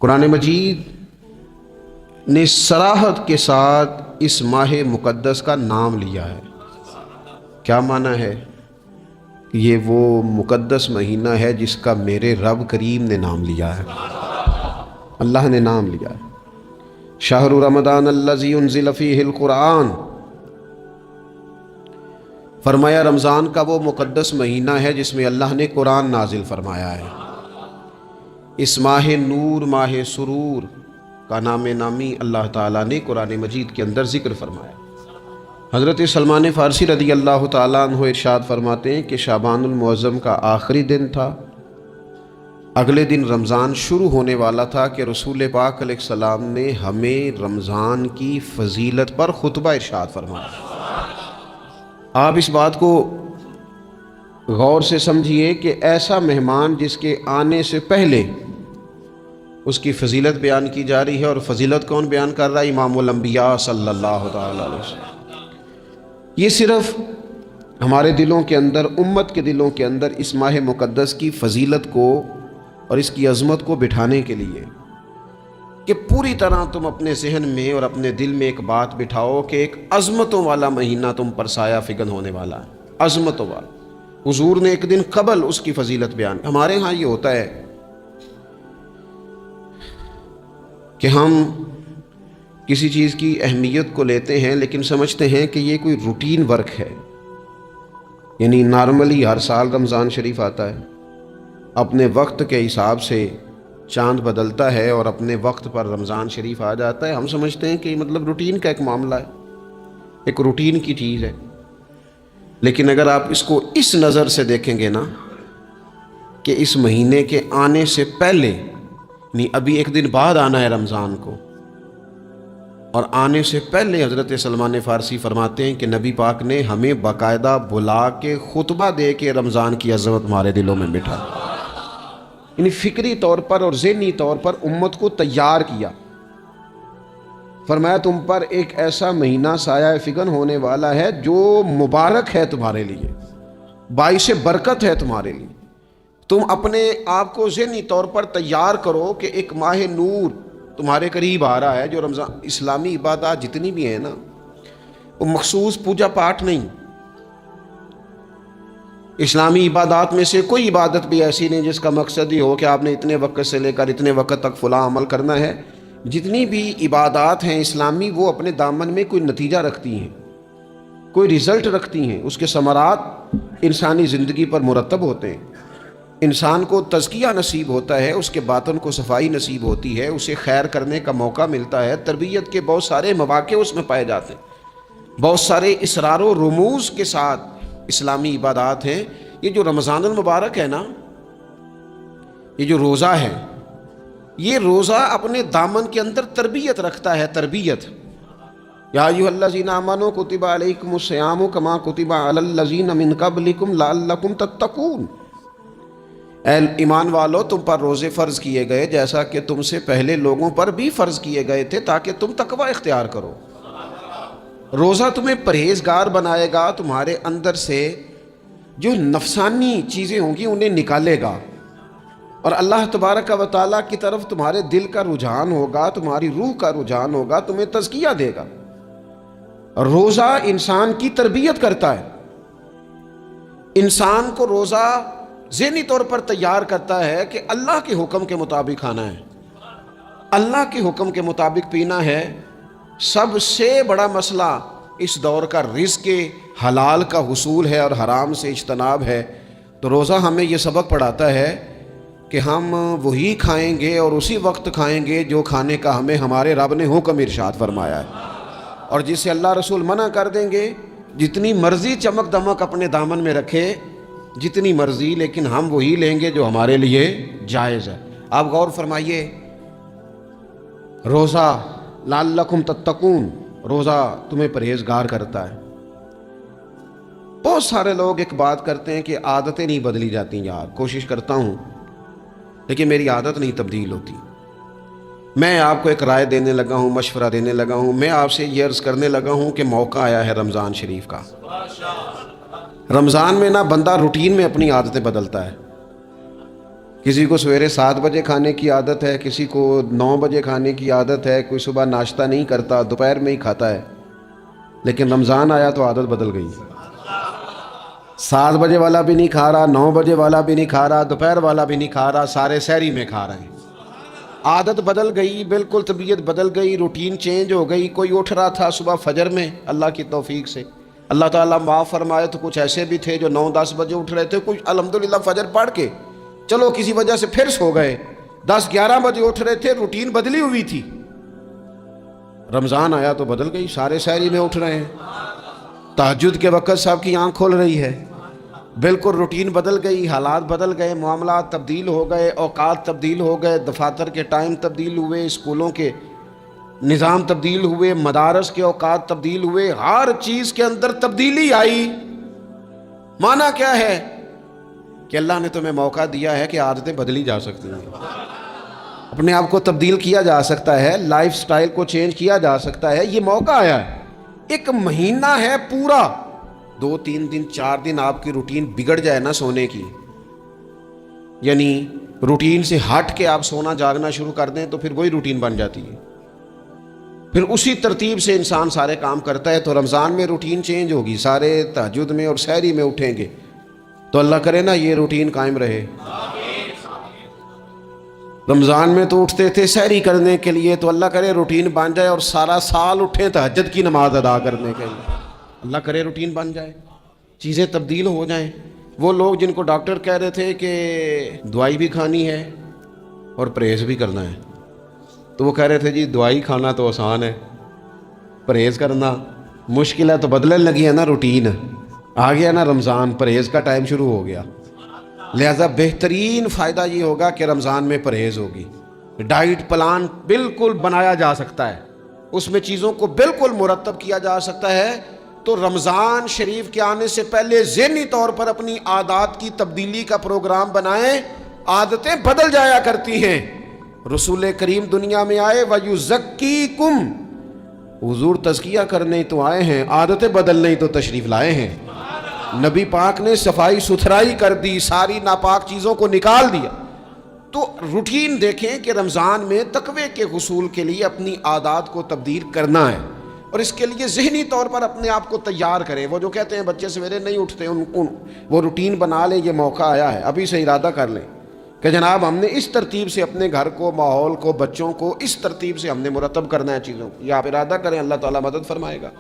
قرآن مجید نے صراحت کے ساتھ اس ماہ مقدس کا نام لیا ہے۔ کیا معنی ہے؟ یہ وہ مقدس مہینہ ہے جس کا میرے رب کریم نے نام لیا ہے، اللہ نے نام لیا ہے۔ شہر رمضان الذی انزل فیہ القرآن، فرمایا رمضان کا وہ مقدس مہینہ ہے جس میں اللہ نے قرآن نازل فرمایا ہے۔ اس ماہ نور، ماہ سرور کا نام نامی اللہ تعالیٰ نے قرآن مجید کے اندر ذکر فرمایا۔ حضرت سلمان فارسی رضی اللہ تعالیٰ عنہ ارشاد فرماتے ہیں کہ شعبان المعظم کا آخری دن تھا، اگلے دن رمضان شروع ہونے والا تھا کہ رسول پاک علیہ السلام نے ہمیں رمضان کی فضیلت پر خطبہ ارشاد فرمایا۔ آپ اس بات کو غور سے سمجھیے کہ ایسا مہمان جس کے آنے سے پہلے اس کی فضیلت بیان کی جا رہی ہے، اور فضیلت کون بیان کر رہا ہے؟ امام الانبیاء صلی اللہ تعالیٰ علیہ وسلم۔ یہ صرف ہمارے دلوں کے اندر، امت کے دلوں کے اندر اس ماہ مقدس کی فضیلت کو اور اس کی عظمت کو بٹھانے کے لیے کہ پوری طرح تم اپنے ذہن میں اور اپنے دل میں ایک بات بٹھاؤ کہ ایک عظمتوں والا مہینہ تم پر سایہ فگن ہونے والا ہے، عظمتوں والا۔ حضور نے ایک دن قبل اس کی فضیلت بیان۔ ہمارے ہاں یہ ہوتا ہے کہ ہم کسی چیز کی اہمیت کو لیتے ہیں لیکن سمجھتے ہیں کہ یہ کوئی روٹین ورک ہے، یعنی نارملی ہر سال رمضان شریف آتا ہے، اپنے وقت کے حساب سے چاند بدلتا ہے اور اپنے وقت پر رمضان شریف آ جاتا ہے۔ ہم سمجھتے ہیں کہ مطلب روٹین کا ایک معاملہ ہے، ایک روٹین کی چیز ہے۔ لیکن اگر آپ اس کو اس نظر سے دیکھیں گے نا کہ اس مہینے کے آنے سے پہلے، یعنی ابھی ایک دن بعد آنا ہے رمضان کو، اور آنے سے پہلے حضرت سلمان فارسی فرماتے ہیں کہ نبی پاک نے ہمیں باقاعدہ بلا کے خطبہ دے کے رمضان کی عظمت ہمارے دلوں میں بٹھا، یعنی فکری طور پر اور ذہنی طور پر امت کو تیار کیا۔ فرمایا تم پر ایک ایسا مہینہ سایہ فگن ہونے والا ہے جو مبارک ہے تمہارے لیے، باعث برکت ہے تمہارے لیے۔ تم اپنے آپ کو ذہنی طور پر تیار کرو کہ ایک ماہ نور تمہارے قریب آ رہا ہے۔ جو رمضان، اسلامی عبادات جتنی بھی ہیں نا، وہ مخصوص پوجا پاٹ نہیں۔ اسلامی عبادات میں سے کوئی عبادت بھی ایسی نہیں جس کا مقصد یہ ہو کہ آپ نے اتنے وقت سے لے کر اتنے وقت تک فلاں عمل کرنا ہے۔ جتنی بھی عبادات ہیں اسلامی، وہ اپنے دامن میں کوئی نتیجہ رکھتی ہیں، کوئی رزلٹ رکھتی ہیں، اس کے ثمرات انسانی زندگی پر مرتب ہوتے ہیں۔ انسان کو تزکیہ نصیب ہوتا ہے، اس کے باطن کو صفائی نصیب ہوتی ہے، اسے خیر کرنے کا موقع ملتا ہے، تربیت کے بہت سارے مواقع اس میں پائے جاتے ہیں، بہت سارے اسرار و رموز کے ساتھ اسلامی عبادات ہیں۔ یہ جو رمضان المبارک ہے نا، یہ جو روزہ ہے، یہ روزہ اپنے دامن کے اندر تربیت رکھتا ہے، تربیت۔ یا ایھا الذین آمنوا کتب علیکم الصیام کما کتب علی الذین من قبلکم لعلکم تتقون۔ اے ایمان والو، تم پر روزے فرض کیے گئے جیسا کہ تم سے پہلے لوگوں پر بھی فرض کیے گئے تھے تاکہ تم تقوی اختیار کرو۔ روزہ تمہیں پرہیزگار بنائے گا، تمہارے اندر سے جو نفسانی چیزیں ہوں گی انہیں نکالے گا، اور اللہ تبارک و تعالیٰ کی طرف تمہارے دل کا رجحان ہوگا، تمہاری روح کا رجحان ہوگا، تمہیں تزکیہ دے گا۔ روزہ انسان کی تربیت کرتا ہے، انسان کو روزہ ذہنی طور پر تیار کرتا ہے کہ اللہ کے حکم کے مطابق کھانا ہے، اللہ کے حکم کے مطابق پینا ہے۔ سب سے بڑا مسئلہ اس دور کا رزق حلال کا حصول ہے اور حرام سے اجتناب ہے۔ تو روزہ ہمیں یہ سبق پڑھاتا ہے کہ ہم وہی کھائیں گے اور اسی وقت کھائیں گے جو کھانے کا ہمیں ہمارے رب نے حکم ارشاد فرمایا ہے، اور جسے اللہ رسول منع کر دیں گے جتنی مرضی چمک دمک اپنے دامن میں رکھے، جتنی مرضی، لیکن ہم وہی لیں گے جو ہمارے لیے جائز ہے۔ آپ غور فرمائیے، روزہ لعلکم تتقون، روزہ تمہیں پرہیزگار کرتا ہے۔ بہت سارے لوگ ایک بات کرتے ہیں کہ عادتیں نہیں بدلی جاتی۔ یار کوشش کرتا ہوں لیکن میری عادت نہیں تبدیل ہوتی۔ میں آپ کو ایک رائے دینے لگا ہوں، مشورہ دینے لگا ہوں، میں آپ سے یہ عرض کرنے لگا ہوں کہ موقع آیا ہے رمضان شریف کا۔ رمضان میں نا بندہ روٹین میں اپنی عادتیں بدلتا ہے، کسی کو سویرے 7 بجے کھانے کی عادت ہے، کسی کو 9 بجے کھانے کی عادت ہے، کوئی صبح ناشتہ نہیں کرتا، دوپہر میں ہی کھاتا ہے. لیکن رمضان آیا تو عادت بدل گئی. 7 بجے والا بھی نہیں کھا رہا، 9 بجے والا بھی نہیں کھا رہا، دوپہر والا بھی نہیں کھا رہا، سارے سحری میں کھا رہے ہیں. عادت بدل گئی، بالکل طبیعت بدل گئی، روٹین چینج ہو گئی. کوئی اٹھ رہا تھا صبح فجر میں اللہ کی توفیق سے، اللہ تعالیٰ معاف فرمائے، تو کچھ ایسے بھی تھے جو 9-10 بجے اٹھ رہے تھے، کچھ الحمدللہ فجر پڑھ کے چلو کسی وجہ سے پھر سو گئے، 10-11 بجے اٹھ رہے تھے، روٹین بدلی ہوئی تھی. رمضان آیا تو بدل گئی، سارے سحری میں اٹھ رہے ہیں. تہجد کے وقت سب کی آنکھ کھول رہی ہے. بالکل روٹین بدل گئی، حالات بدل گئے، معاملات تبدیل ہو گئے، اوقات تبدیل ہو گئے، دفاتر کے ٹائم تبدیل ہوئے، اسکولوں کے نظام تبدیل ہوئے، مدارس کے اوقات تبدیل ہوئے، ہر چیز کے اندر تبدیلی آئی. معنی کیا ہے؟ کہ اللہ نے تمہیں موقع دیا ہے کہ عادتیں بدلی جا سکتی ہیں، اپنے آپ کو تبدیل کیا جا سکتا ہے، لائف سٹائل کو چینج کیا جا سکتا ہے. یہ موقع آیا ہے. ایک مہینہ ہے پورا، 2-3 دن 4 دن آپ کی روٹین بگڑ جائے نا سونے کی، یعنی روٹین سے ہٹ کے آپ سونا جاگنا شروع کر دیں تو پھر وہی روٹین بن جاتی ہے. پھر اسی ترتیب سے انسان سارے کام کرتا ہے. تو رمضان میں روٹین چینج ہوگی، سارے تہجد میں اور سحری میں اٹھیں گے. تو اللہ کرے نا یہ روٹین قائم رہے. رمضان میں تو اٹھتے تھے سحری کرنے کے لیے، تو اللہ کرے روٹین بن جائے اور سارا سال اٹھیں تہجد کی نماز ادا کرنے کے لیے. اللہ کرے روٹین بن جائے، چیزیں تبدیل ہو جائیں. وہ لوگ جن کو ڈاکٹر کہہ رہے تھے کہ دوائی بھی کھانی ہے اور پرہیز بھی کرنا ہے، تو وہ کہہ رہے تھے جی دوائی کھانا تو آسان ہے، پرہیز کرنا مشکل ہے. تو بدلنے لگی ہے نا روٹین، آ گیا نا رمضان، پرہیز کا ٹائم شروع ہو گیا. لہذا بہترین فائدہ یہ ہوگا کہ رمضان میں پرہیز ہوگی. ڈائٹ پلان بالکل بنایا جا سکتا ہے، اس میں چیزوں کو بالکل مرتب کیا جا سکتا ہے. تو رمضان شریف کے آنے سے پہلے ذہنی طور پر اپنی عادات کی تبدیلی کا پروگرام بنائیں. عادتیں بدل جایا کرتی ہیں. رسول کریم دنیا میں آئے وَيُزَكِّيكُمْ، حضور تزکیہ کرنے تو آئے ہیں، عادتیں بدلنے تو تشریف لائے ہیں. نبی پاک نے صفائی ستھرائی کر دی، ساری ناپاک چیزوں کو نکال دیا. تو روٹین دیکھیں کہ رمضان میں تقوی کے حصول کے لیے اپنی عادات کو تبدیل کرنا ہے، اور اس کے لیے ذہنی طور پر اپنے آپ کو تیار کریں. وہ جو کہتے ہیں بچے سویرے نہیں اٹھتے، وہ روٹین بنا لیں. یہ موقع آیا ہے، ابھی سے ارادہ کر لیں کہ جناب ہم نے اس ترتیب سے اپنے گھر کو، ماحول کو، بچوں کو اس ترتیب سے ہم نے مرتب کرنا ہے چیزوں کو. یہ آپ ارادہ کریں، اللہ تعالیٰ مدد فرمائے گا.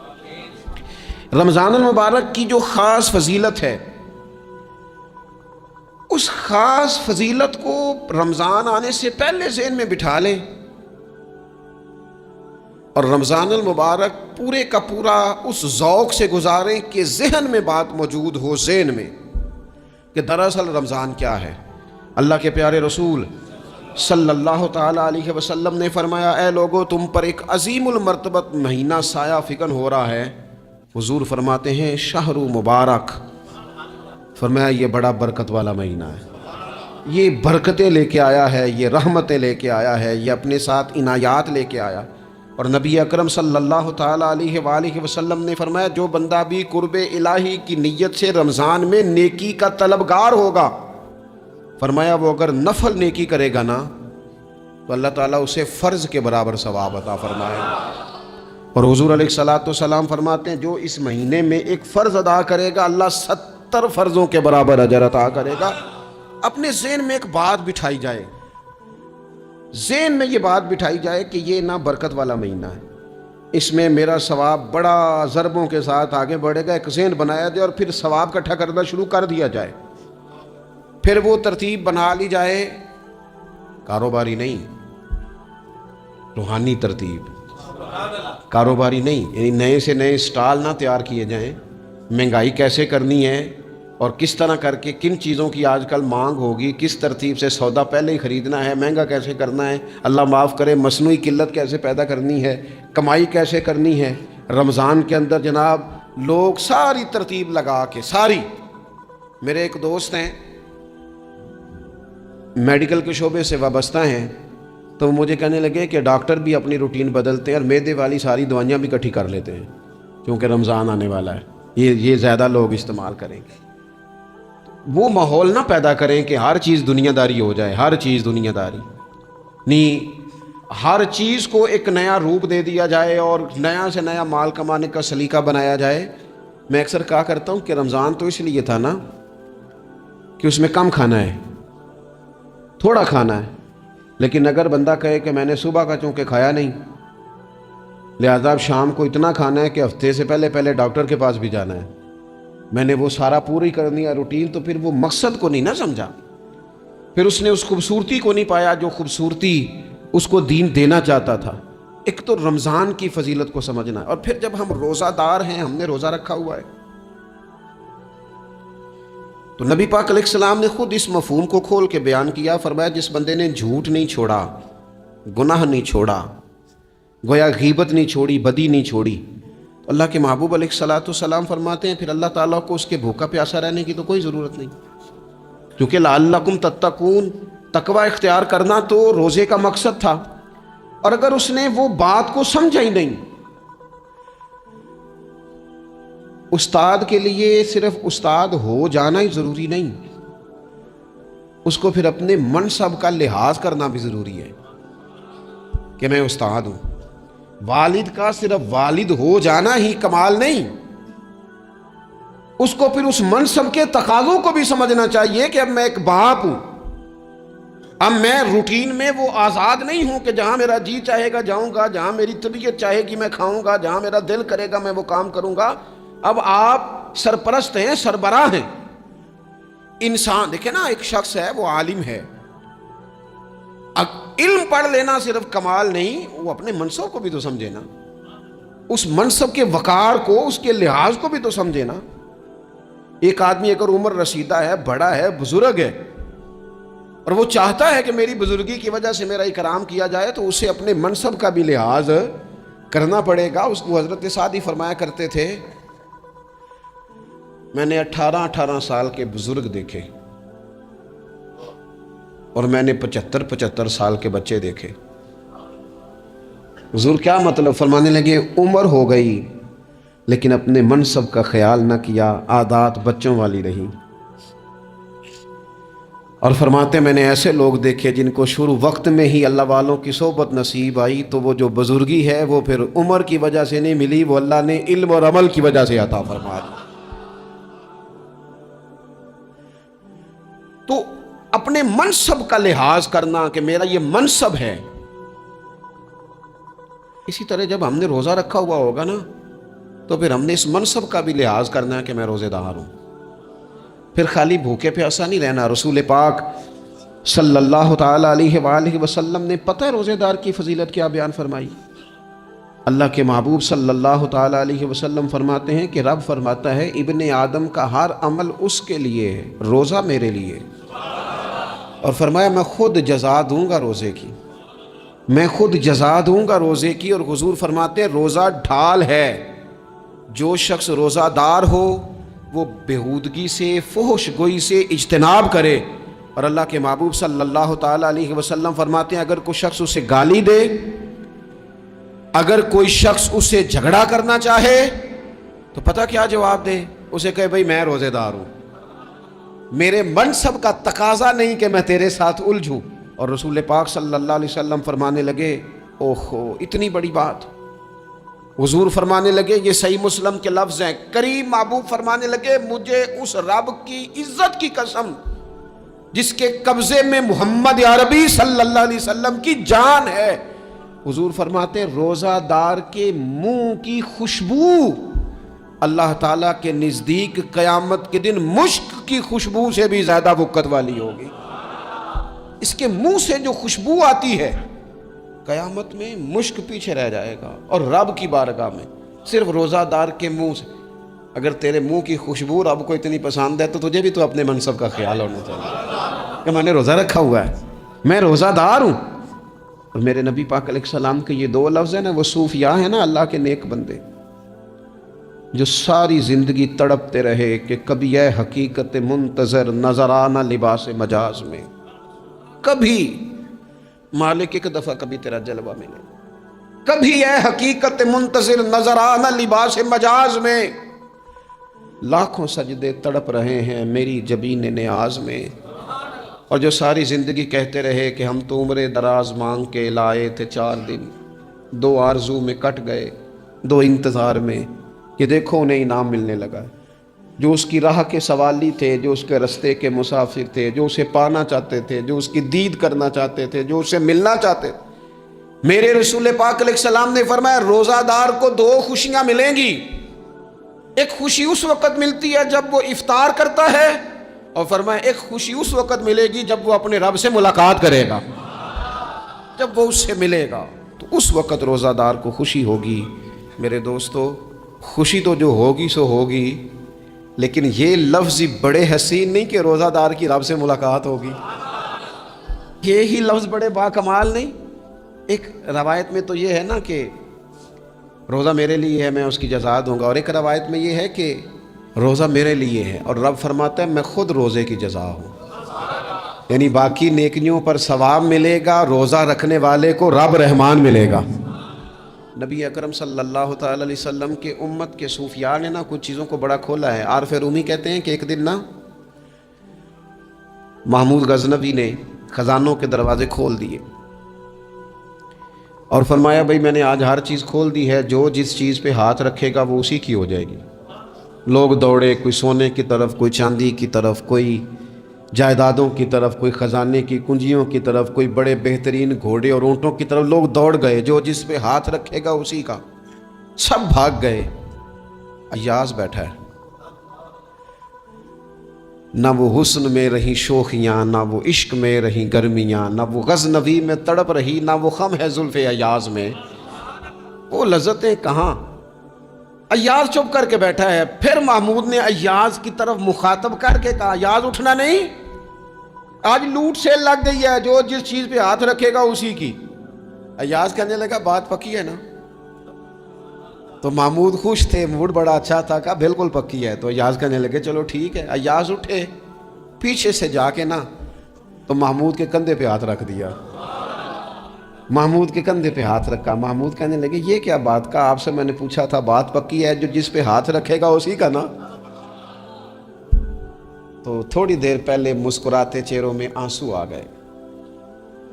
رمضان المبارک کی جو خاص فضیلت ہے، اس خاص فضیلت کو رمضان آنے سے پہلے ذہن میں بٹھا لیں، اور رمضان المبارک پورے کا پورا اس ذوق سے گزاریں کہ ذہن میں بات موجود ہو، ذہن میں، کہ دراصل رمضان کیا ہے. اللہ کے پیارے رسول صلی اللہ تعالیٰ علیہ وسلم نے فرمایا، اے لوگو تم پر ایک عظیم المرتبت مہینہ سایہ فکن ہو رہا ہے. حضور فرماتے ہیں شہر مبارک، فرمایا یہ بڑا برکت والا مہینہ ہے، یہ برکتیں لے کے آیا ہے، یہ رحمتیں لے کے آیا ہے، یہ اپنے ساتھ عنایات لے کے آیا. اور نبی اکرم صلی اللہ تعالیٰ علیہ وآلہ وسلم نے فرمایا جو بندہ بھی قرب الہی کی نیت سے رمضان میں نیکی کا طلبگار ہوگا، فرمایا وہ اگر نفل نیکی کرے گا نا تو اللہ تعالیٰ اسے فرض کے برابر ثواب عطا فرمائے گا. اور حضور علیہ الصلوۃ والسلام فرماتے ہیں جو اس مہینے میں ایک فرض ادا کرے گا اللہ 70 فرضوں کے برابر اجر عطا کرے گا. اپنے ذہن میں ایک بات بٹھائی جائے، ذہن میں یہ بات بٹھائی جائے کہ یہ نا برکت والا مہینہ ہے، اس میں میرا ثواب بڑا ضربوں کے ساتھ آگے بڑھے گا. ایک ذہن بنایا جائے اور پھر ثواب اکٹھا کرنا شروع کر دیا جائے. پھر وہ ترتیب بنا لی جائے، کاروباری نہیں، روحانی ترتیب، کاروباری نہیں، یعنی نئے سے نئے سٹال نہ تیار کیے جائیں. مہنگائی کیسے کرنی ہے اور کس طرح کر کے کن چیزوں کی آج کل مانگ ہوگی، کس ترتیب سے سودا پہلے ہی خریدنا ہے، مہنگا کیسے کرنا ہے، اللہ معاف کرے مصنوعی قلت کیسے پیدا کرنی ہے، کمائی کیسے کرنی ہے. رمضان کے اندر جناب لوگ ساری ترتیب لگا کے، ساری. میرے ایک دوست ہیں میڈیکل کے شعبے سے وابستہ ہیں، تو وہ مجھے کہنے لگے کہ ڈاکٹر بھی اپنی روٹین بدلتے ہیں اور معدے والی ساری دوائیاں بھی اکٹھی کر لیتے ہیں کیونکہ رمضان آنے والا ہے، یہ زیادہ لوگ استعمال کریں گے. وہ ماحول نہ پیدا کریں کہ ہر چیز دنیا داری ہو جائے، ہر چیز دنیا داری نہیں، ہر چیز کو ایک نیا روپ دے دیا جائے اور نیا سے نیا مال کمانے کا سلیقہ بنایا جائے۔ میں اکثر کہا کرتا ہوں کہ رمضان تو اس لیے تھا نا کہ اس میں کم کھانا ہے، تھوڑا کھانا ہے، لیکن اگر بندہ کہے کہ میں نے صبح کا چونکہ کھایا نہیں لہذا اب شام کو اتنا کھانا ہے کہ ہفتے سے پہلے ڈاکٹر کے پاس بھی جانا ہے، میں نے وہ سارا پوری کرنی ہے روٹین، تو پھر وہ مقصد کو نہیں نہ سمجھا، پھر اس نے اس خوبصورتی کو نہیں پایا جو خوبصورتی اس کو دین دینا چاہتا تھا۔ ایک تو رمضان کی فضیلت کو سمجھنا ہے، اور پھر جب ہم روزہ دار ہیں، ہم نے روزہ رکھا ہوا ہے، تو نبی پاک علیہ السلام نے خود اس مفہوم کو کھول کے بیان کیا، فرمایا جس بندے نے جھوٹ نہیں چھوڑا، گناہ نہیں چھوڑا، گویا غیبت نہیں چھوڑی، بدی نہیں چھوڑی، تو اللہ کے محبوب علیہ الصلوۃ والسلام فرماتے ہیں پھر اللہ تعالیٰ کو اس کے بھوکا پیاسا رہنے کی تو کوئی ضرورت نہیں، کیونکہ لعلکم تتقون، تقوی اختیار کرنا تو روزے کا مقصد تھا، اور اگر اس نے وہ بات کو سمجھا ہی نہیں، استاد کے لیے صرف استاد ہو جانا ہی ضروری نہیں، اس کو پھر اپنے منصب کا لحاظ کرنا بھی ضروری ہے کہ میں استاد ہوں۔ والد کا صرف والد ہو جانا ہی کمال نہیں، اس کو پھر اس منصب کے تقاضوں کو بھی سمجھنا چاہیے کہ اب میں ایک باپ ہوں، اب میں روٹین میں وہ آزاد نہیں ہوں کہ جہاں میرا جی چاہے گا جاؤں گا، جہاں میری طبیعت چاہے گی میں کھاؤں گا، جہاں میرا دل کرے گا میں وہ کام کروں گا۔ اب آپ سرپرست ہیں، سربراہ ہیں۔ انسان دیکھیں نا، ایک شخص ہے وہ عالم ہے، علم پڑھ لینا صرف کمال نہیں، وہ اپنے منصب کو بھی تو سمجھے نا، اس منصب کے وقار کو، اس کے لحاظ کو بھی تو سمجھے نا۔ ایک آدمی اگر عمر رسیدہ ہے، بڑا ہے، بزرگ ہے، اور وہ چاہتا ہے کہ میری بزرگی کی وجہ سے میرا اکرام کیا جائے، تو اسے اپنے منصب کا بھی لحاظ کرنا پڑے گا۔ اس کو حضرت سعدی فرمایا کرتے تھے میں نے 18 سال کے بزرگ دیکھے اور میں نے 75 سال کے بچے دیکھے۔ حضور کیا مطلب؟ فرمانے لگے عمر ہو گئی لیکن اپنے منصب کا خیال نہ کیا، عادات بچوں والی رہی۔ اور فرماتے میں نے ایسے لوگ دیکھے جن کو شروع وقت میں ہی اللہ والوں کی صحبت نصیب آئی، تو وہ جو بزرگی ہے وہ پھر عمر کی وجہ سے نہیں ملی، وہ اللہ نے علم اور عمل کی وجہ سے عطا فرما دی۔ تو اپنے منصب کا لحاظ کرنا کہ میرا یہ منصب ہے۔ اسی طرح جب ہم نے روزہ رکھا ہوا ہوگا نا، تو پھر ہم نے اس منصب کا بھی لحاظ کرنا ہے کہ میں روزے دار ہوں، پھر خالی بھوکے پیاسا نہیں رہنا۔ رسول پاک صلی اللہ تعالی علیہ وآلہ وسلم نے پتہ ہے روزے دار کی فضیلت کیا بیان فرمائی؟ اللہ کے محبوب صلی اللہ تعالی علیہ وسلم فرماتے ہیں کہ رب فرماتا ہے ابن آدم کا ہر عمل اس کے لیے ہے، روزہ میرے لیے، اور فرمایا میں خود جزا دوں گا روزے کی، میں خود جزا دوں گا روزے کی۔ اور حضور فرماتے ہیں روزہ ڈھال ہے، جو شخص روزہ دار ہو وہ بےہودگی سے، فحش گوئی سے اجتناب کرے۔ اور اللہ کے محبوب صلی اللہ تعالی علیہ وسلم فرماتے ہیں اگر کوئی شخص اسے گالی دے، اگر کوئی شخص اسے جھگڑا کرنا چاہے تو پتہ کیا جواب دے؟ اسے کہے بھئی میں روزے دار ہوں، میرے منصب کا تقاضا نہیں کہ میں تیرے ساتھ الجھوں۔ اور رسول پاک صلی اللہ علیہ وسلم فرمانے لگے اوہو اتنی بڑی بات۔ حضور فرمانے لگے، یہ صحیح مسلم کے لفظ ہیں، کریم محبوب فرمانے لگے مجھے اس رب کی عزت کی قسم جس کے قبضے میں محمد عربی صلی اللہ علیہ وسلم کی جان ہے، حضور فرماتے روزہ دار کے منہ کی خوشبو اللہ تعالیٰ کے نزدیک قیامت کے دن مشک کی خوشبو سے بھی زیادہ وقت والی ہوگی۔ اس کے منہ سے جو خوشبو آتی ہے قیامت میں مشک پیچھے رہ جائے گا، اور رب کی بارگاہ میں صرف روزہ دار کے منہ سے اگر تیرے منہ کی خوشبو رب کو اتنی پسند ہے تو تجھے بھی تو اپنے منصب کا خیال ہونا چاہیے کہ میں نے روزہ رکھا ہوا ہے، میں روزہ دار ہوں۔ اور میرے نبی پاک علیہ السلام کے یہ دو لفظ ہیں نا، وہ صوفیاء ہیں نا، اللہ کے نیک بندے جو ساری زندگی تڑپتے رہے کہ کبھی اے حقیقت منتظر نظر آنا لباس مجاز میں، کبھی مالک ایک دفعہ کبھی تیرا جلوہ ملے، کبھی اے حقیقت منتظر نظر آنا لباس مجاز میں۔ لاکھوں سجدے تڑپ رہے ہیں میری جبین نیاز میں، اور جو ساری زندگی کہتے رہے کہ ہم تو عمر دراز مانگ کے لائے تھے 4 دن، 2 آرزو میں کٹ گئے، 2 انتظار میں، کہ دیکھو انہیں انعام ملنے لگا۔ جو اس کی راہ کے سوالی تھے، جو اس کے رستے کے مسافر تھے، جو اسے پانا چاہتے تھے، جو اس کی دید کرنا چاہتے تھے، جو اسے ملنا چاہتے تھے، میرے رسول پاک علیہ السلام نے فرمایا روزہ دار کو 2 خوشیاں ملیں گی۔ ایک خوشی اس وقت ملتی ہے جب وہ افطار کرتا ہے، اور فرمایا ایک خوشی اس وقت ملے گی جب وہ اپنے رب سے ملاقات کرے گا، جب وہ اس سے ملے گا، تو اس وقت روزہ دار کو خوشی ہوگی۔ میرے دوستو، خوشی تو جو ہوگی سو ہوگی، لیکن یہ لفظ بڑے حسین نہیں کہ روزہ دار کی رب سے ملاقات ہوگی، یہی لفظ بڑے باکمال نہیں؟ ایک روایت میں تو یہ ہے نا کہ روزہ میرے لیے ہے، میں اس کی جزا دوں گا، اور ایک روایت میں یہ ہے کہ روزہ میرے لیے ہے اور رب فرماتا ہے میں خود روزے کی جزا ہوں، یعنی باقی نیکیوں پر ثواب ملے گا، روزہ رکھنے والے کو رب رحمان ملے گا۔ نبی اکرم صلی اللہ تعالی علیہ وسلم کے امت کے صوفیاء نے نا کچھ چیزوں کو بڑا کھولا ہے۔ عارف رومی کہتے ہیں کہ ایک دن نا محمود غزنوی نے خزانوں کے دروازے کھول دیے اور فرمایا بھائی میں نے آج ہر چیز کھول دی ہے، جو جس چیز پہ ہاتھ رکھے گا وہ اسی کی ہو جائے گی۔ لوگ دوڑے، کوئی سونے کی طرف، کوئی چاندی کی طرف، کوئی جائیدادوں کی طرف، کوئی خزانے کی کنجیوں کی طرف، کوئی بڑے بہترین گھوڑے اور اونٹوں کی طرف، لوگ دوڑ گئے، جو جس پہ ہاتھ رکھے گا اسی کا۔ سب بھاگ گئے، ایاز بیٹھا ہے، نہ وہ حسن میں رہی شوخیاں، نہ وہ عشق میں رہی گرمیاں، نہ وہ غزنوی میں تڑپ رہی، نہ وہ خم ہے زلف ایاز میں، وہ لذتیں کہاں۔ ایاز چپ کر کے بیٹھا ہے۔ پھر محمود نے ایاز کی طرف مخاطب کر کے کہا ایاز اٹھنا نہیں، آج لوٹ سیل لگ گئی ہے، جو جس چیز پہ ہاتھ رکھے گا اسی کی۔ ایاز کہنے لگا بات پکی ہے نا؟ تو محمود خوش تھے، موڈ بڑا اچھا تھا، کہا بالکل پکی ہے۔ تو ایاز کہنے لگے چلو ٹھیک ہے۔ ایاز اٹھے، پیچھے سے جا کے نا تو محمود کے کندھے پہ ہاتھ رکھ دیا، محمود کے کندھے پہ ہاتھ رکھا۔ محمود کہنے لگے یہ کیا بات کا، آپ سے میں نے پوچھا تھا بات پکی ہے، جو جس پہ ہاتھ رکھے گا اسی کا نا۔ تو تھوڑی دیر پہلے مسکراتے چہروں میں آنسو آ گئے،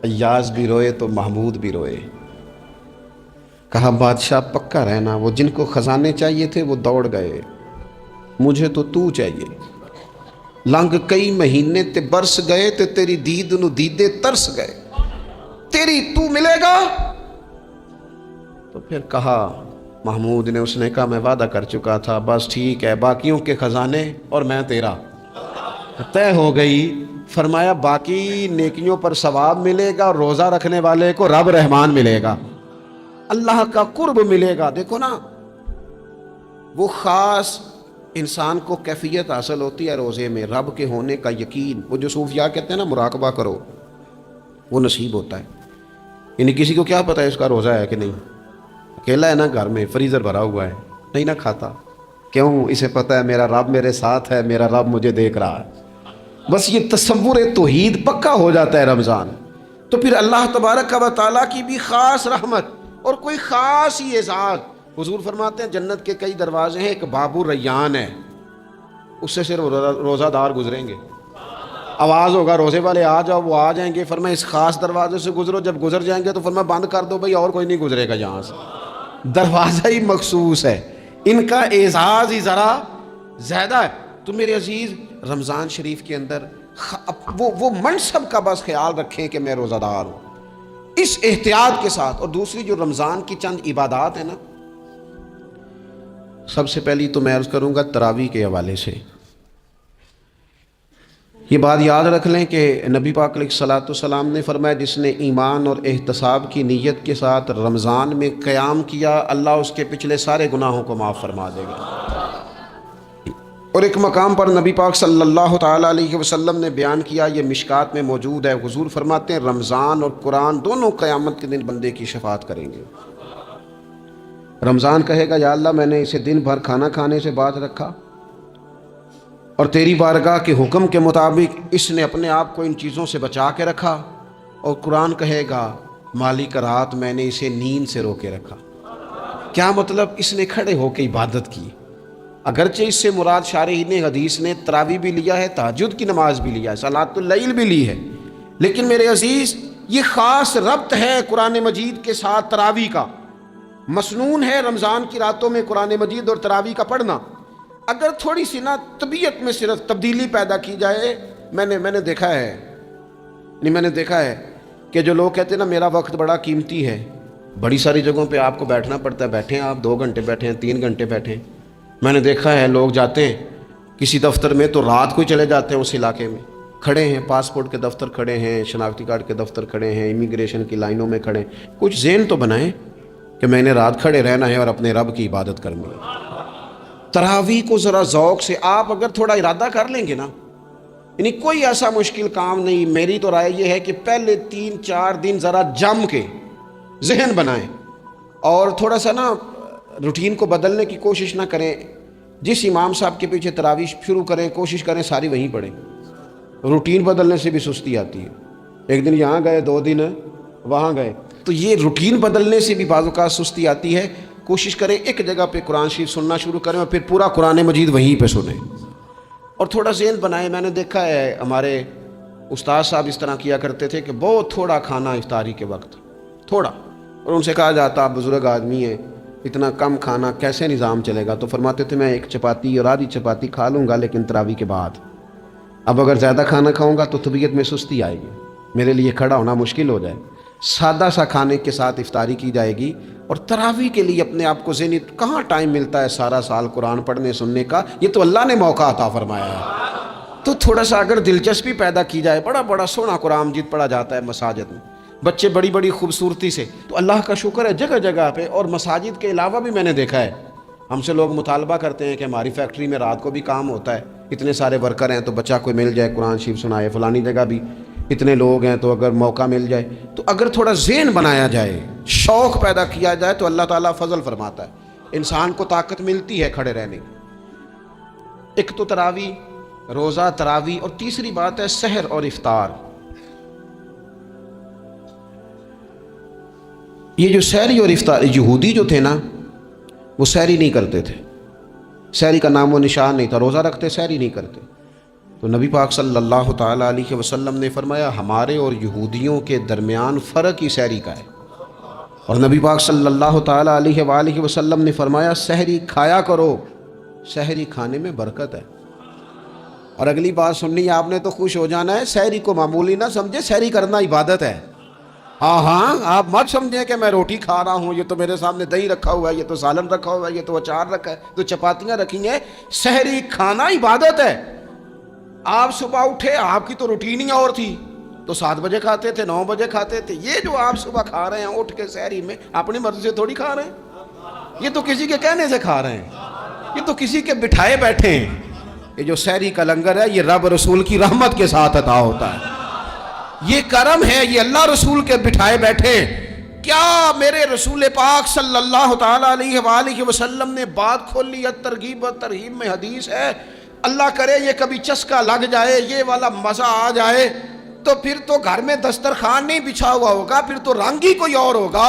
ایاز بھی روئے تو محمود بھی روئے۔ کہا بادشاہ پکا رہنا، وہ جن کو خزانے چاہیے تھے وہ دوڑ گئے، مجھے تو چاہیے۔ لنگ کئی مہینے تے برس گئے تے تیری دید نو دیدے ترس گئے، تیری تو ملے گا۔ تو پھر کہا محمود نے، اس نے کہا میں وعدہ کر چکا تھا، بس ٹھیک ہے، باقیوں کے خزانے اور میں تیرا، طے ہو گئی۔ فرمایا باقی نیکیوں پر ثواب ملے گا، اور روزہ رکھنے والے کو رب رحمان ملے گا، اللہ کا قرب ملے گا۔ دیکھو نا، وہ خاص انسان کو کیفیت حاصل ہوتی ہے روزے میں، رب کے ہونے کا یقین۔ وہ جو صوفیاء کہتے ہیں نا مراقبہ کرو، وہ نصیب ہوتا ہے۔ یعنی کسی کو کیا پتہ ہے اس کا روزہ ہے کہ نہیں، اکیلا ہے نا گھر میں، فریزر بھرا ہوا ہے، نہیں نہ کھاتا، کیوں؟ اسے پتہ ہے میرا رب میرے ساتھ ہے، میرا رب مجھے دیکھ رہا ہے۔ بس یہ تصور توحید پکا ہو جاتا ہے رمضان، تو پھر اللہ تبارک و تعالیٰ کی بھی خاص رحمت اور کوئی خاص ہی اعزاز۔ حضور فرماتے ہیں جنت کے کئی دروازے ہیں، ایک باب الریان ہے، اس سے صرف روزہ دار گزریں گے۔ آواز ہوگا روزے والے آ جاؤ، وہ آ جائیں گے، فرمایا اس خاص دروازے سے گزرو، جب گزر جائیں گے تو فرمایا بند کر دو بھائی، اور کوئی نہیں گزرے گا یہاں سے، دروازہ ہی مخصوص ہے۔ ان کا اعزاز ہی ذرا زیادہ ہے۔ تو میرے عزیز، رمضان شریف کے اندر وہ منصب کا بس خیال رکھیں کہ میں روزہ دار ہوں، اس احتیاط کے ساتھ۔ اور دوسری جو رمضان کی چند عبادات ہیں نا، سب سے پہلی تو میں عرض کروں گا تراویح کے حوالے سے یہ بات یاد رکھ لیں کہ نبی پاک علیہ الصلوۃ والسلام نے فرمایا جس نے ایمان اور احتساب کی نیت کے ساتھ رمضان میں قیام کیا، اللہ اس کے پچھلے سارے گناہوں کو معاف فرما دے گا۔ اور ایک مقام پر نبی پاک صلی اللہ تعالیٰ علیہ وسلم نے بیان کیا، یہ مشکات میں موجود ہے، حضور فرماتے ہیں رمضان اور قرآن دونوں قیامت کے دن بندے کی شفاعت کریں گے۔ رمضان کہے گا یا اللہ میں نے اسے دن بھر کھانا کھانے سے باز رکھا، اور تیری بارگاہ کے حکم کے مطابق اس نے اپنے آپ کو ان چیزوں سے بچا کے رکھا۔ اور قرآن کہے گا مالک رات میں نے اسے نیند سے روکے رکھا۔ کیا مطلب؟ اس نے کھڑے ہو کے عبادت کی، اگرچہ اس سے مراد شارحین حدیث نے تراویح بھی لیا ہے، تہجد کی نماز بھی لیا ہے، صلاۃ اللیل بھی لی ہے، لیکن میرے عزیز یہ خاص ربط ہے قرآن مجید کے ساتھ تراویح کا۔ مسنون ہے رمضان کی راتوں میں قرآن مجید اور تراویح کا پڑھنا۔ اگر تھوڑی سی نا طبیعت میں صرف تبدیلی پیدا کی جائے، میں نے دیکھا ہے کہ جو لوگ کہتے ہیں نا میرا وقت بڑا قیمتی ہے، بڑی ساری جگہوں پہ آپ کو بیٹھنا پڑتا ہے، بیٹھیں آپ 2 گھنٹے بیٹھیں، 3 گھنٹے بیٹھیں۔ میں نے دیکھا ہے لوگ جاتے ہیں کسی دفتر میں تو رات کو چلے جاتے ہیں اس علاقے میں، کھڑے ہیں، پاسپورٹ کے دفتر کھڑے ہیں، شناختی کارڈ کے دفتر کھڑے ہیں، امیگریشن کی لائنوں میں کھڑے ہیں۔ کچھ ذہن تو بنائیں کہ میں نے رات کھڑے رہنا ہے اور اپنے رب کی عبادت کرنی ہے۔ تراویح کو ذرا ذوق سے آپ اگر تھوڑا ارادہ کر لیں گے نا، یعنی کوئی ایسا مشکل کام نہیں۔ میری تو رائے یہ ہے کہ پہلے 3-4 دن ذرا جم کے ذہن بنائیں اور تھوڑا سا نا روٹین کو بدلنے کی کوشش نہ کریں۔ جس امام صاحب کے پیچھے تراویح شروع کریں، کوشش کریں ساری وہیں پڑھیں۔ روٹین بدلنے سے بھی سستی آتی ہے، ایک دن یہاں گئے 2 دن وہاں گئے، تو یہ روٹین بدلنے سے بھی بعض اوقات سستی آتی ہے۔ کوشش کریں ایک جگہ پہ قرآن شریف سننا شروع کریں اور پھر پورا قرآن مجید وہیں پہ سنیں اور تھوڑا ذہن بنائیں۔ میں نے دیکھا ہے ہمارے استاد صاحب اس طرح کیا کرتے تھے کہ بہت تھوڑا کھانا افطاری کے وقت، تھوڑا، اور ان سے کہا جاتا آپ بزرگ آدمی ہیں، اتنا کم کھانا کیسے نظام چلے گا؟ تو فرماتے تھے میں 1 چپاتی اور آدھی چپاتی کھا لوں گا لیکن تراویح کے بعد۔ اب اگر زیادہ کھانا کھاؤں گا تو طبیعت میں سستی آئے گی، میرے لیے کھڑا ہونا مشکل ہو جائے۔ سادہ سا کھانے کے ساتھ افطاری کی جائے گی، اور تراویح کے لیے اپنے آپ کو ذہنی کہاں ٹائم ملتا ہے سارا سال قرآن پڑھنے سننے کا؟ یہ تو اللہ نے موقع عطا فرمایا ہے۔ تو تھوڑا سا اگر دلچسپی پیدا کی جائے، بڑا سونا قرآن مجید پڑھا جاتا ہے مساجد میں، بچے بڑی خوبصورتی سے، تو اللہ کا شکر ہے جگہ جگہ پہ۔ اور مساجد کے علاوہ بھی میں نے دیکھا ہے ہم سے لوگ مطالبہ کرتے ہیں کہ ہماری فیکٹری میں رات کو بھی کام ہوتا ہے، اتنے سارے ورکر ہیں تو بچہ کوئی مل جائے قرآن شریف سنائے، فلانی جگہ بھی اتنے لوگ ہیں تو اگر موقع مل جائے، تو اگر تھوڑا ذہن بنایا جائے، شوق پیدا کیا جائے تو اللہ تعالیٰ فضل فرماتا ہے، انسان کو طاقت ملتی ہے کھڑے رہنے کی۔ ایک تو تراویح، روزہ، تراویح، اور تیسری بات ہے سحر اور افطار۔ یہ جو سحری اور افطار، یہودی جو تھے نا وہ سحری نہیں کرتے تھے، سحری کا نام و نشان نہیں تھا، روزہ رکھتے سحری نہیں کرتے۔ تو نبی پاک صلی اللہ تعالیٰ علیہ وسلم نے فرمایا ہمارے اور یہودیوں کے درمیان فرق ہی سحری کا ہے، اور نبی پاک صلی اللہ تعالیٰ علیہ وآلہ وسلم نے فرمایا سحری کھایا کرو، سحری کھانے میں برکت ہے۔ اور اگلی بات سننی ہے آپ نے تو خوش ہو جانا ہے، سحری کو معمولی نہ سمجھے، سحری کرنا عبادت ہے۔ ہاں آپ مت سمجھیں کہ میں روٹی کھا رہا ہوں، یہ تو میرے سامنے دہی رکھا ہوا ہے، یہ تو سالن رکھا ہوا ہے، یہ تو اچار رکھا ہے، تو چپاتیاں رکھی ہیں۔ سحری کھانا عبادت ہے۔ آپ صبح اٹھے، آپ کی تو روٹین ہی اور تھی، تو 7 بجے کھاتے تھے، 9 بجے کھاتے تھے۔ یہ جو آپ صبح کھا رہے ہیں اٹھ کے سحری میں، اپنی مرضی سے تھوڑی کھا رہے ہیں، یہ تو کسی کے کہنے سے کھا رہے ہیں، یہ تو کسی کے بٹھائے بیٹھے ہیں۔ یہ جو سحری کا لنگر ہے یہ رب رسول کی رحمت کے ساتھ عطا ہوتا ہے، یہ کرم ہے، یہ اللہ رسول کے بٹھائے بیٹھے۔ کیا میرے رسول پاک صلی اللہ تعالیٰ علیہ وآلہ وسلم نے بات کھول لی ہے، ترغیب و ترہیب میں حدیث ہے، اللہ کرے یہ کبھی چسکا لگ جائے، یہ والا مزہ آ جائے، تو پھر تو گھر میں دسترخوان نہیں بچھا ہوا ہوگا، پھر تو رنگ ہی کوئی اور ہوگا۔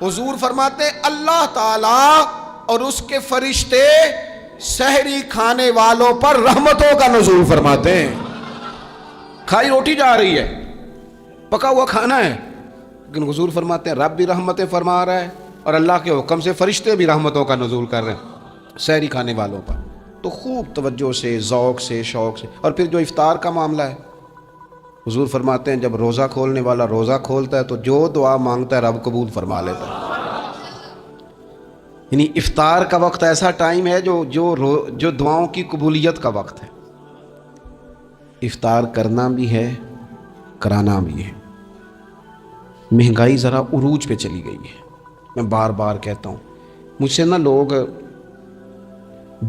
حضور فرماتے ہیں اللہ تعالیٰ اور اس کے فرشتے سحری کھانے والوں پر رحمتوں کا نزول فرماتے ہیں۔ کھائی روٹی جا رہی ہے، پکا ہوا کھانا ہے، لیکن حضور فرماتے ہیں رب بھی رحمتیں فرما رہا ہے اور اللہ کے حکم سے فرشتے بھی رحمتوں کا نزول کر رہے ہیں سحری کھانے والوں پر۔ تو خوب توجہ سے، ذوق سے، شوق سے۔ اور پھر جو افطار کا معاملہ ہے، حضور فرماتے ہیں جب روزہ کھولنے والا روزہ کھولتا ہے تو جو دعا مانگتا ہے رب قبول فرما لیتا ہے۔ یعنی افطار کا وقت ایسا ٹائم ہے جو دعاؤں کی قبولیت کا وقت ہے۔ افطار کرنا بھی ہے، کرانا بھی ہے۔ مہنگائی ذرا عروج پہ چلی گئی ہے، میں بار بار کہتا ہوں، مجھ سے نا لوگ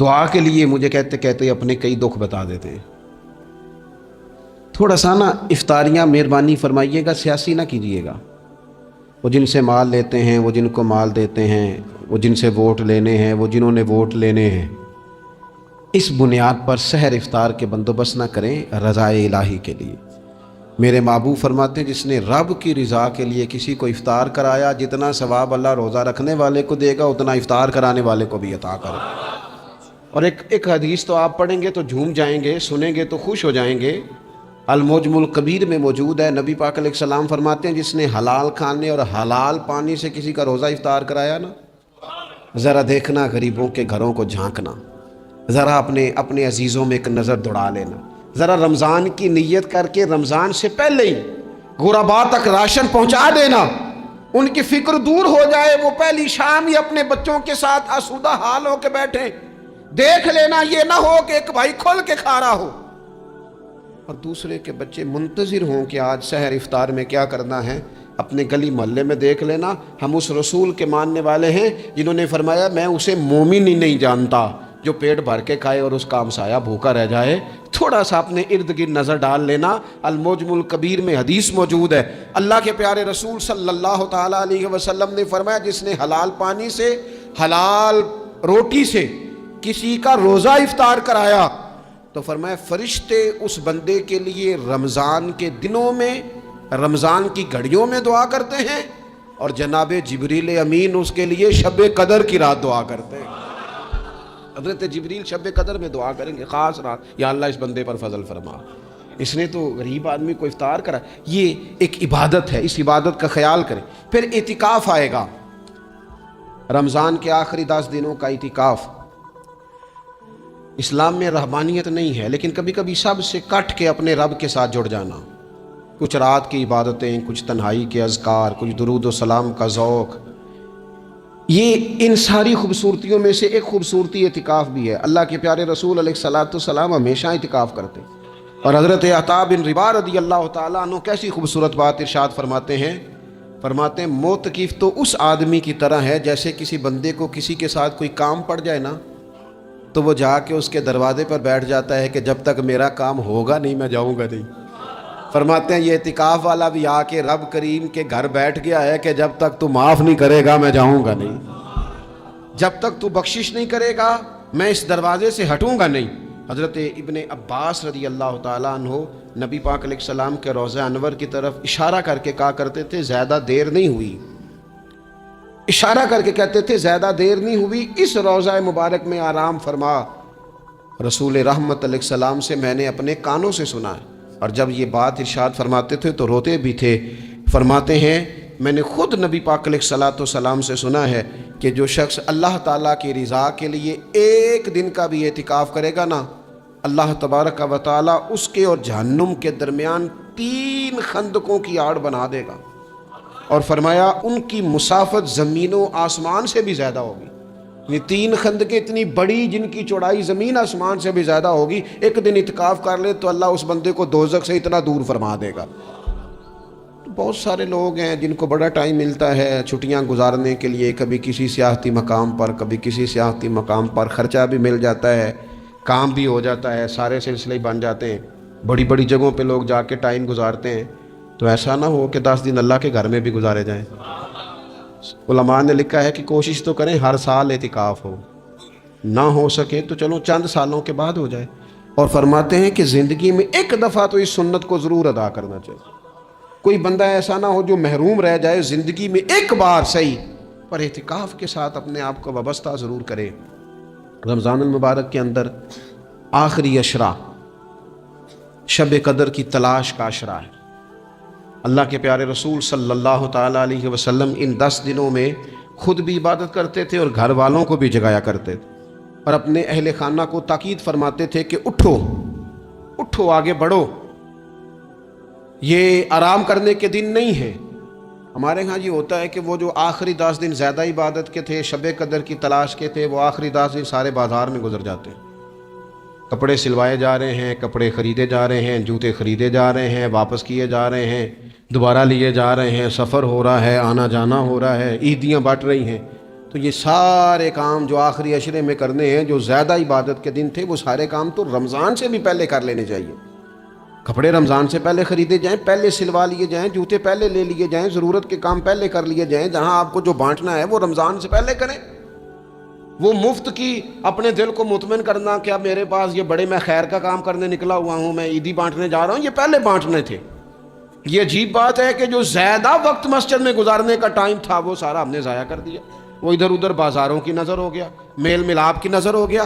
دعا کے لیے مجھے کہتے اپنے کئی دکھ بتا دیتے ہیں۔ تھوڑا سا نا افطاریاں مہربانی فرمائیے گا سیاسی نہ کیجیے گا۔ وہ جن سے مال لیتے ہیں، وہ جن کو مال دیتے ہیں، وہ جن سے ووٹ لینے ہیں، وہ جنہوں نے ووٹ لینے ہیں، اس بنیاد پر سحر افطار کے بندوبست نہ کریں رضائے الہی کے لیے۔ میرے محبوب فرماتے ہیں جس نے رب کی رضا کے لیے کسی کو افطار کرایا، جتنا ثواب اللہ روزہ رکھنے والے کو دے گا اتنا افطار کرانے والے کو بھی عطا کرے۔ اور ایک حدیث تو آپ پڑھیں گے تو جھوم جائیں گے، سنیں گے تو خوش ہو جائیں گے، المعجم الکبیر میں موجود ہے۔ نبی پاک علیہ السلام فرماتے ہیں جس نے حلال کھانے اور حلال پانی سے کسی کا روزہ افطار کرایا نا، ذرا دیکھنا غریبوں کے گھروں کو جھانکنا، ذرا اپنے عزیزوں میں ایک نظر دوڑا لینا، ذرا رمضان کی نیت کر کے رمضان سے پہلے ہی غرباء تک راشن پہنچا دینا، ان کی فکر دور ہو جائے، وہ پہلی شام ہی اپنے بچوں کے ساتھ آسودہ حال ہو کے بیٹھیں۔ دیکھ لینا یہ نہ ہو کہ ایک بھائی کھل کے کھا رہا ہو اور دوسرے کے بچے منتظر ہوں کہ آج سحر افطار میں کیا کرنا ہے۔ اپنے گلی محلے میں دیکھ لینا، ہم اس رسول کے ماننے والے ہیں جنہوں نے فرمایا میں اسے مومن ہی نہیں جانتا جو پیٹ بھر کے کھائے اور اس کا ہمسایہ بھوکا رہ جائے۔ تھوڑا سا اپنے ارد گرد نظر ڈال لینا، المعجم الکبیر میں حدیث موجود ہے، اللہ کے پیارے رسول صلی اللہ تعالیٰ علیہ وسلم نے فرمایا جس نے حلال پانی سے حلال روٹی سے کسی کا روزہ افطار کرایا تو فرمایا فرشتے اس بندے کے لیے رمضان کے دنوں میں، رمضان کی گھڑیوں میں دعا کرتے ہیں، اور جناب جبریل امین اس کے لیے شب قدر کی رات دعا کرتے ہیں۔ حضرت جبریل شب قدر میں دعا کریں گے خاص رات، یا اللہ اس بندے پر فضل فرما، اس نے تو غریب آدمی کو افطار کرا۔ یہ ایک عبادت ہے، اس عبادت کا خیال کریں۔ پھر اعتکاف آئے گا، رمضان کے آخری 10 دنوں کا اعتکاف۔ اسلام میں رہبانیت نہیں ہے، لیکن کبھی کبھی سب سے کٹ کے اپنے رب کے ساتھ جڑ جانا، کچھ رات کی عبادتیں، کچھ تنہائی کے اذکار، کچھ درود و سلام کا ذوق، یہ ان ساری خوبصورتیوں میں سے ایک خوبصورتی اعتکاف بھی ہے۔ اللہ کے پیارے رسول علیہ الصلوۃ والسلام ہمیشہ اعتکاف کرتے، اور حضرت عطا بن رباح رضی اللہ تعالیٰ عنہ کیسی خوبصورت بات ارشاد فرماتے ہیں معتکف تو اس آدمی کی طرح ہے جیسے کسی بندے کو کسی کے ساتھ کوئی کام پڑ جائے نا تو وہ جا کے اس کے دروازے پر بیٹھ جاتا ہے کہ جب تک میرا کام ہوگا نہیں میں جاؤں گا نہیں۔ فرماتے ہیں یہ اعتکاف والا بھی آ کے رب کریم کے گھر بیٹھ گیا ہے کہ جب تک تو معاف نہیں کرے گا میں جاؤں گا نہیں، جب تک تو بخشش نہیں کرے گا میں اس دروازے سے ہٹوں گا نہیں۔ حضرت ابن عباس رضی اللہ تعالیٰ عنہ نبی پاک علیہ السلام کے روضہ انور کی طرف اشارہ کر کے کہا کرتے تھے زیادہ دیر نہیں ہوئی، اشارہ کر کے کہتے تھے زیادہ دیر نہیں ہوئی، اس روضہ مبارک میں آرام فرما۔ رسول رحمت علیہ السلام سے میں نے اپنے کانوں سے سنا ہے، اور جب یہ بات ارشاد فرماتے تھے تو روتے بھی تھے۔ فرماتے ہیں میں نے خود نبی پاک علیہ الصلوۃ والسلام سے سنا ہے کہ جو شخص اللہ تعالیٰ کی رضا کے لیے ایک دن کا بھی اعتکاف کرے گا نا، اللہ تبارک و تعالیٰ اس کے اور جہنم کے درمیان 3 خندقوں کی آڑ بنا دے گا، اور فرمایا ان کی مسافت زمین و آسمان سے بھی زیادہ ہوگی۔ یہ 3 خندقیں اتنی بڑی جن کی چوڑائی زمین آسمان سے بھی زیادہ ہوگی، ایک دن اعتکاف کر لے تو اللہ اس بندے کو دوزخ سے اتنا دور فرما دے گا۔ بہت سارے لوگ ہیں جن کو بڑا ٹائم ملتا ہے چھٹیاں گزارنے کے لیے، کبھی کسی سیاحتی مقام پر، کبھی کسی سیاحتی مقام پر، خرچہ بھی مل جاتا ہے، کام بھی ہو جاتا ہے، سارے سلسلے بن جاتے ہیں، بڑی بڑی جگہوں پہ لوگ جا کے ٹائم گزارتے ہیں۔ تو ایسا نہ ہو کہ 10 دن اللہ کے گھر میں بھی گزارے جائیں۔ علماء نے لکھا ہے کہ کوشش تو کریں ہر سال اعتکاف ہو، نہ ہو سکے تو چلو چند سالوں کے بعد ہو جائے، اور فرماتے ہیں کہ زندگی میں ایک دفعہ تو اس سنت کو ضرور ادا کرنا چاہیے۔ کوئی بندہ ایسا نہ ہو جو محروم رہ جائے، زندگی میں ایک بار صحیح پر اعتکاف کے ساتھ اپنے آپ کو وابستہ ضرور کرے۔ رمضان المبارک کے اندر آخری عشرہ شب قدر کی تلاش کا عشرہ ہے۔ اللہ کے پیارے رسول صلی اللہ تعالیٰ علیہ وسلم ان 10 دنوں میں خود بھی عبادت کرتے تھے اور گھر والوں کو بھی جگایا کرتے تھے، اور اپنے اہل خانہ کو تاکید فرماتے تھے کہ اٹھو اٹھو، آگے بڑھو، یہ آرام کرنے کے دن نہیں ہیں۔ ہمارے ہاں یہ ہوتا ہے کہ وہ جو آخری 10 دن زیادہ عبادت کے تھے، شب قدر کی تلاش کے تھے، وہ آخری 10 دن سارے بازار میں گزر جاتے ہیں، کپڑے سلوائے جا رہے ہیں، کپڑے خریدے جا رہے ہیں، جوتے خریدے جا رہے ہیں، واپس کیے جا رہے ہیں، دوبارہ لیے جا رہے ہیں، سفر ہو رہا ہے، آنا جانا ہو رہا ہے، عیدیاں بٹ رہی ہیں۔ تو یہ سارے کام جو آخری عشرے میں کرنے ہیں، جو زیادہ عبادت کے دن تھے، وہ سارے کام تو رمضان سے بھی پہلے کر لینے چاہیے۔ کپڑے رمضان سے پہلے خریدے جائیں، پہلے سلوا لیے جائیں، جوتے پہلے لے لیے جائیں، ضرورت کے کام پہلے کر لیے جائیں، جہاں آپ کو جو بانٹنا ہے وہ رمضان سے پہلے کریں۔ وہ مفت کی اپنے دل کو مطمئن کرنا کہ اب میرے پاس یہ بڑے میں خیر کا کام کرنے نکلا ہوا ہوں، میں عیدی بانٹنے جا رہا ہوں، یہ پہلے بانٹنے تھے۔ یہ عجیب بات ہے کہ جو زیادہ وقت مسجد میں گزارنے کا ٹائم تھا وہ سارا ہم نے ضائع کر دیا، وہ ادھر ادھر بازاروں کی نظر ہو گیا، میل ملاپ کی نظر ہو گیا،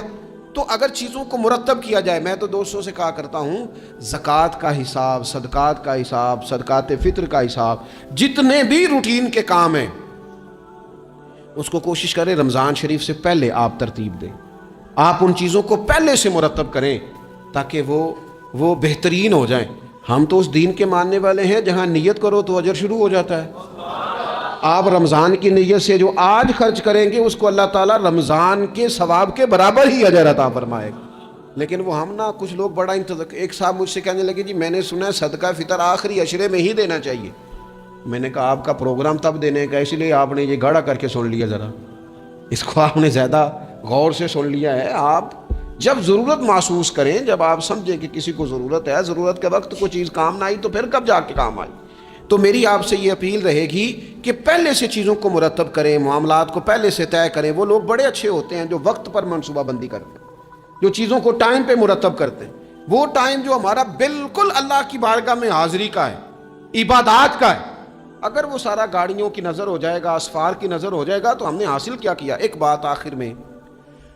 تو اگر چیزوں کو مرتب کیا جائے، میں تو دوستوں سے کہا کرتا ہوں زکوٰۃ کا حساب، صدقات کا حساب، صدقات فطر کا حساب، جتنے بھی روٹین کے کام ہیں اس کو کوشش کریں رمضان شریف سے پہلے آپ ترتیب دیں، آپ ان چیزوں کو پہلے سے مرتب کریں تاکہ وہ بہترین ہو جائیں۔ ہم تو اس دین کے ماننے والے ہیں جہاں نیت کرو تو اجر شروع ہو جاتا ہے۔ آپ رمضان کی نیت سے جو آج خرچ کریں گے اس کو اللہ تعالیٰ رمضان کے ثواب کے برابر ہی اجر عطا فرمائے گا۔ لیکن وہ ہم نا کچھ لوگ بڑا ایک صاحب مجھ سے کہنے لگے جی میں نے سنا ہے صدقہ فطر آخری عشرے میں ہی دینا چاہیے۔ میں نے کہا آپ کا پروگرام تب دینے کا، اس لیے آپ نے یہ گاڑا کر کے سن لیا، ذرا اس کو آپ نے زیادہ غور سے سن لیا ہے۔ آپ جب ضرورت محسوس کریں، جب آپ سمجھیں کہ کسی کو ضرورت ہے، ضرورت کے وقت کوئی چیز کام نہ آئی تو پھر کب جا کے کام آئی۔ تو میری آپ سے یہ اپیل رہے گی کہ پہلے سے چیزوں کو مرتب کریں، معاملات کو پہلے سے طے کریں۔ وہ لوگ بڑے اچھے ہوتے ہیں جو وقت پر منصوبہ بندی کرتے ہیں، جو چیزوں کو ٹائم پہ مرتب کرتے ہیں۔ وہ ٹائم جو ہمارا بالکل اللہ کی بارگاہ میں حاضری کا ہے، عبادات کا ہے، اگر وہ سارا گاڑیوں کی نظر ہو جائے گا، اسفار کی نظر ہو جائے گا تو ہم نے حاصل کیا کیا۔ ایک بات آخر میں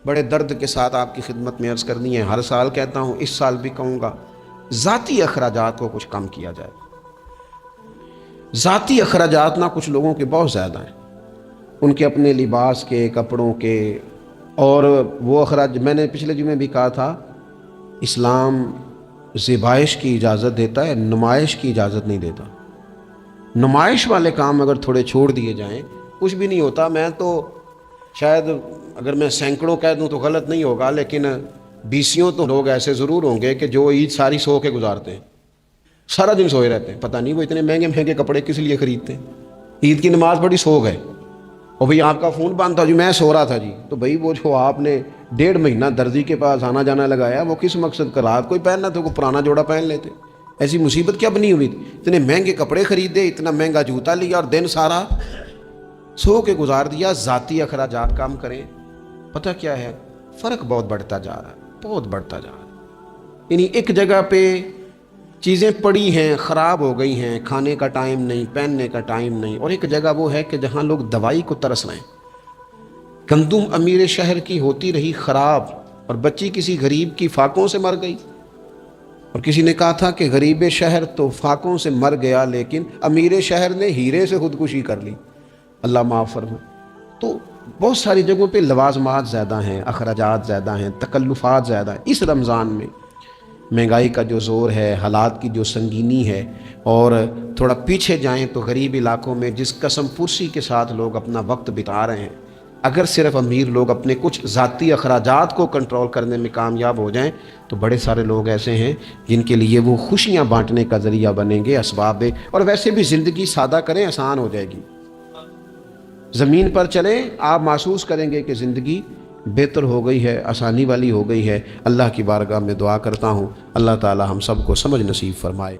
بڑے درد کے ساتھ آپ کی خدمت میں عرض کرنی ہے، ہر سال کہتا ہوں، اس سال بھی کہوں گا، ذاتی اخراجات کو کچھ کم کیا جائے۔ ذاتی اخراجات نہ کچھ لوگوں کے بہت زیادہ ہیں، ان کے اپنے لباس کے، کپڑوں کے، اور وہ اخراج میں نے پچھلے جمعے بھی کہا تھا، اسلام ذبائش کی اجازت دیتا ہے، نمائش کی اجازت نہیں دیتا۔ نمائش والے کام اگر تھوڑے چھوڑ دیے جائیں کچھ بھی نہیں ہوتا۔ میں تو شاید اگر میں سینکڑوں کہہ دوں تو غلط نہیں ہوگا، لیکن بیسیوں تو لوگ ایسے ضرور ہوں گے کہ جو عید ساری سو کے گزارتے ہیں، سارا دن سوئے رہتے ہیں، پتہ نہیں وہ اتنے مہنگے مہنگے کپڑے کس لیے خریدتے ہیں۔ عید کی نماز پڑھی سو گئے، اور بھئی آپ کا فون بند تھا جی میں سو رہا تھا جی، تو بھئی وہ جو آپ نے 1.5 مہینہ درزی کے پاس آنا جانا لگایا وہ کس مقصد کا؟ رات کوئی پہننا تو کوئی پرانا جوڑا پہن لیتے۔ ایسی مصیبت کیا بنی ہوئی تھی؟ اتنے مہنگے کپڑے خریدے، اتنا مہنگا جوتا لیا، اور دن سارا سو کے گزار دیا۔ ذاتی اخراجات کم کریں۔ پتہ کیا ہے، فرق بہت بڑھتا جا رہا ہے، بہت بڑھتا جا رہا ہے۔ یعنی ایک جگہ پہ چیزیں پڑی ہیں، خراب ہو گئی ہیں، کھانے کا ٹائم نہیں، پہننے کا ٹائم نہیں، اور ایک جگہ وہ ہے کہ جہاں لوگ دوائی کو ترس رہے ہیں۔ گندم امیر شہر کی ہوتی رہی خراب، اور بچی کسی غریب کی فاقوں سے مر گئی۔ اور کسی نے کہا تھا کہ غریب شہر تو فاقوں سے مر گیا لیکن امیر شہر نے ہیرے سے خودکشی کر لی، اللہ معاف فرمائے۔ تو بہت ساری جگہوں پہ لوازمات زیادہ ہیں، اخراجات زیادہ ہیں، تکلفات زیادہ ہیں۔ اس رمضان میں مہنگائی کا جو زور ہے، حالات کی جو سنگینی ہے، اور تھوڑا پیچھے جائیں تو غریب علاقوں میں جس قسم پرسی کے ساتھ لوگ اپنا وقت بتا رہے ہیں، اگر صرف امیر لوگ اپنے کچھ ذاتی اخراجات کو کنٹرول کرنے میں کامیاب ہو جائیں تو بڑے سارے لوگ ایسے ہیں جن کے لیے وہ خوشیاں بانٹنے کا ذریعہ بنیں گے، اسباب۔ اور ویسے بھی زندگی سادہ کریں، آسان ہو جائے گی۔ زمین پر چلیں، آپ محسوس کریں گے کہ زندگی بہتر ہو گئی ہے، آسانی والی ہو گئی ہے۔ اللہ کی بارگاہ میں دعا کرتا ہوں اللہ تعالی ہم سب کو سمجھ نصیب فرمائے۔